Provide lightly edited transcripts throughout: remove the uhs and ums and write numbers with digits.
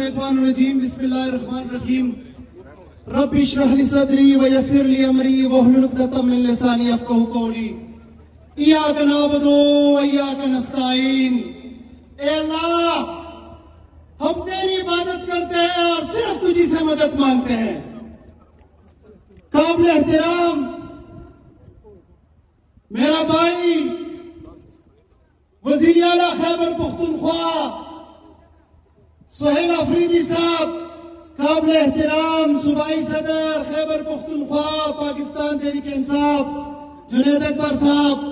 الشیطان الرجیم بسم اللہ الرحمن الرحیم رب اشرح لی صدری ویسر لی امری واحلل عقدۃ من لسانی یفقهوا قولی ایاک نعبد و ایاک نستعین۔ اے اللہ ہم تیری عبادت کرتے ہیں اور صرف تجھی سے مدد مانگتے ہیں۔ قابل احترام میرا بھائی وزیر اعلیٰ خیبر پختونخوا سہیل افریدی صاحب، قابل احترام صوبائی صدر خیبر پختونخوا پاکستان تحریک انصاف جنید اکبر صاحب،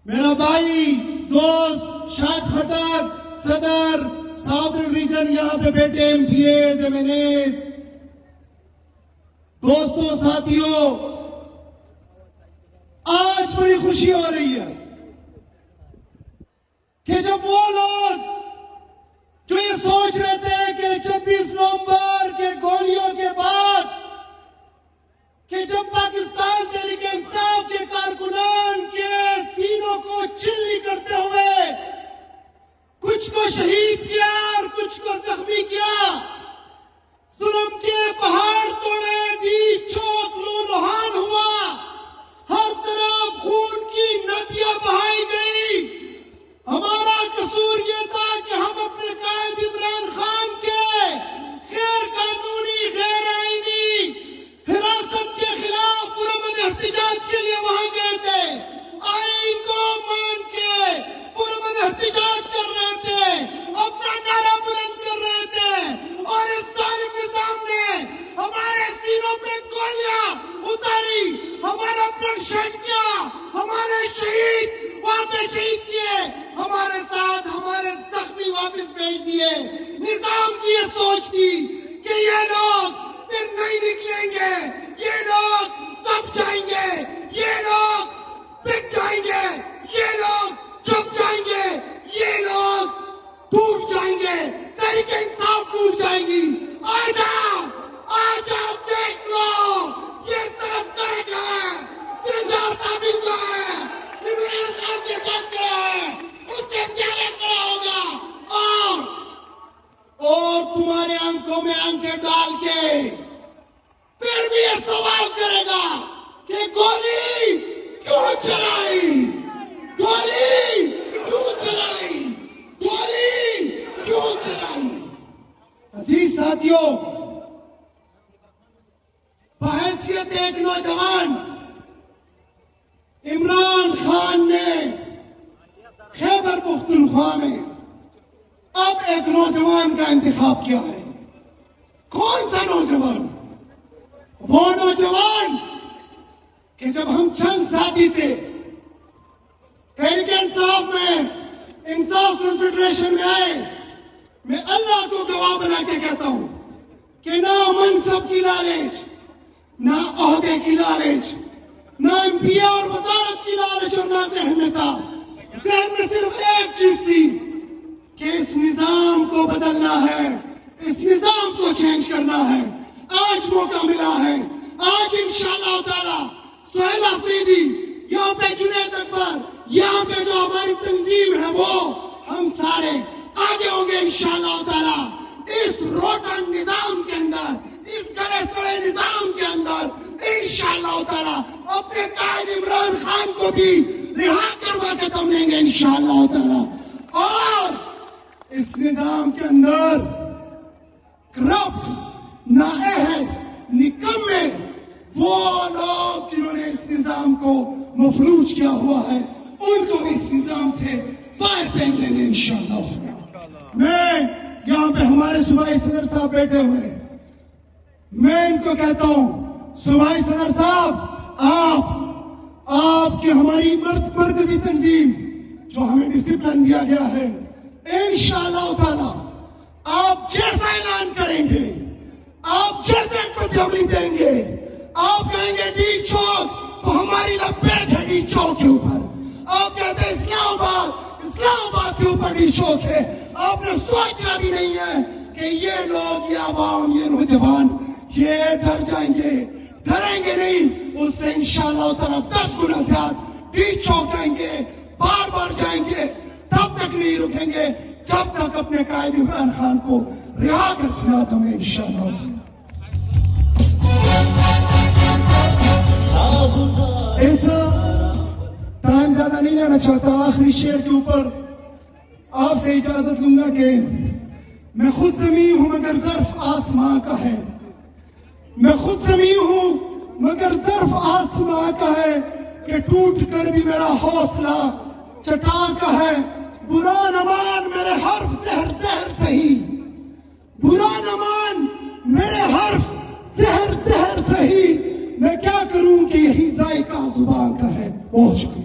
میرا بھائی دوست شاہد خٹک صدر ساؤترن ریجن یہاں پہ بیٹھے M P As M N As, دوستوں ساتھیوں، آج بڑی خوشی ہو رہی ہے کہ جب وہ لوگ جو یہ سوچ رہے تھے کہ 26 نومبر کے گولیوں کے بعد کہ جب پاکستان تحریک انصاف کے کارکنان کے سینوں کو چلی کرتے ہوئے کچھ کو شہید کیا اور کچھ کو زخمی کیا، ظلم کے پہاڑ توڑے، ڈی چوک لہولہان ہوا، ہر طرف خون کی ندیاں بہائی گئی۔ ہمارا قصور یہ تھا کہ ہم اپنے قائد عمران خان کے غیر قانونی غیر آئینی حراست کے خلاف پرامن احتجاج کے لیے وہاں گئے تھے، آئین کو مان کے پرامن احتجاج کر رہے تھے، اپنا نعرہ بلند کر رہے تھے، اور اس ظالم نظام نے ہمارے سینوں پہ گولیاں اتاری، ہمارا بلڈ شیڈ کیا، ہمارے شہید وہاں پہ شہید کیے، ہمارے ساتھ ہمارے زخمی واپس بھیج دیے۔ نظام کی یہ سوچ تھی کہ یہ لوگ پھر نہیں نکلیں گے، یہ لوگ دب جائیں گے، یہ لوگ بک جائیں گے، یہ لوگ جھک جائیں گے، یہ لوگ ٹوٹ جائیں گے، تحریک انصاف ٹوٹ جائیں گی۔ آ جاؤ دیکھ لو، یہ طرف دیکھ ہے، سردار تعبیر کا ہے، عمران خان کے ساتھ کیا ہے، اس کے پیارے کیا ہوگا، اور تمہارے آنکھوں میں آنکھیں ڈال کے پھر بھی یہ سوال کرے گا کہ گولی کیوں چلائی، گولی کیوں چلائی، گولی کیوں چلائی۔ عزیز ساتھیوں، بحیثیت ایک نوجوان عمران خان نے خیبر پختونخوا میں اب ایک نوجوان کا انتخاب کیا ہے۔ کون سا نوجوان؟ وہ نوجوان کہ جب ہم چند ساتھی تھے تحریک انصاف میں، انصاف کنفیڈریشن میں آئے، میں اللہ کو گواہ بنا کے کہتا ہوں کہ نہ منصب کی لالچ، نہ عہدے کی لالچ، نہ ایم پی اور وزارت کی لالچ اور نہ ذہن میں تھا، ذہن میں صرف ایک چیز تھی کہ اس نظام کو بدلنا ہے، اس نظام کو چینج کرنا ہے۔ آج موقع ملا ہے، آج انشاءاللہ تعالی سہیل افریدی، یہاں پہ جنید اکبر، یہاں پہ جو ہماری تنظیم ہے وہ ہم سارے آگے ہوں گے انشاءاللہ تعالی۔ اس روٹن نظام کے اندر، اس گلے سڑے نظام کے اندر انشاءاللہ تعالی اپنے قائد عمران خان کو بھی رہا کروا کے دم لیں گے انشاءاللہ تعالی۔ اور اس نظام کے اندر کرپٹ، نااہل، نکمے وہ لوگ جنہوں نے اس نظام کو مفلوج کیا ہوا ہے، ان کو اس نظام سے باہر پھینک دیں گے انشاءاللہ۔ میں یہاں پہ ہمارے صوبائی صدر صاحب بیٹھے ہوئے، میں ان کو کہتا ہوں صوبائی صدر صاحب، آپ کی ہماری مرکزی تنظیم جو ہمیں ڈسپلن دیا گیا ہے، انشاءاللہ تعالی آپ جیسا اعلان کریں گے، آپ جیسے پتیابلی دیں گے، آپ کہیں گے ڈی چوک تو ہماری لپیٹ ہے ڈی چوک کے اوپر، آپ کہتے ہیں اسلام آباد کے اوپر ڈی چوک ہے، آپ نے سوچنا بھی نہیں ہے کہ یہ لوگ، یہ عوام، یہ نوجوان یہ ڈر جائیں گے، ڈریں گے نہیں، اس سے انشاءاللہ تعالی 10 گنا زیادہ ڈی چوک جائیں گے، بار جائیں گے، تب تک نہیں رکیں گے جب تک اپنے قائد عمران خان کو رہا کر سناتا ہوں انشاءاللہ. ایسا ٹائم زیادہ نہیں لینا چاہتا. آخری شعر کے اوپر آپ سے اجازت لوں گا کہ میں خود زمین ہوں مگر ظرف آسماں کا ہے. میں خود زمین ہوں مگر ظرف آسماں کا ہے کہ ٹوٹ کر بھی میرا حوصلہ چٹان کا ہے. برا نہ مان میرے حرف زہر زہر سہی. برا نہ مان میرے حرف زہر زہر سہی. میں کیا کروں کہ یہی ذائقہ زبان کا ہے. بہت شکریہ.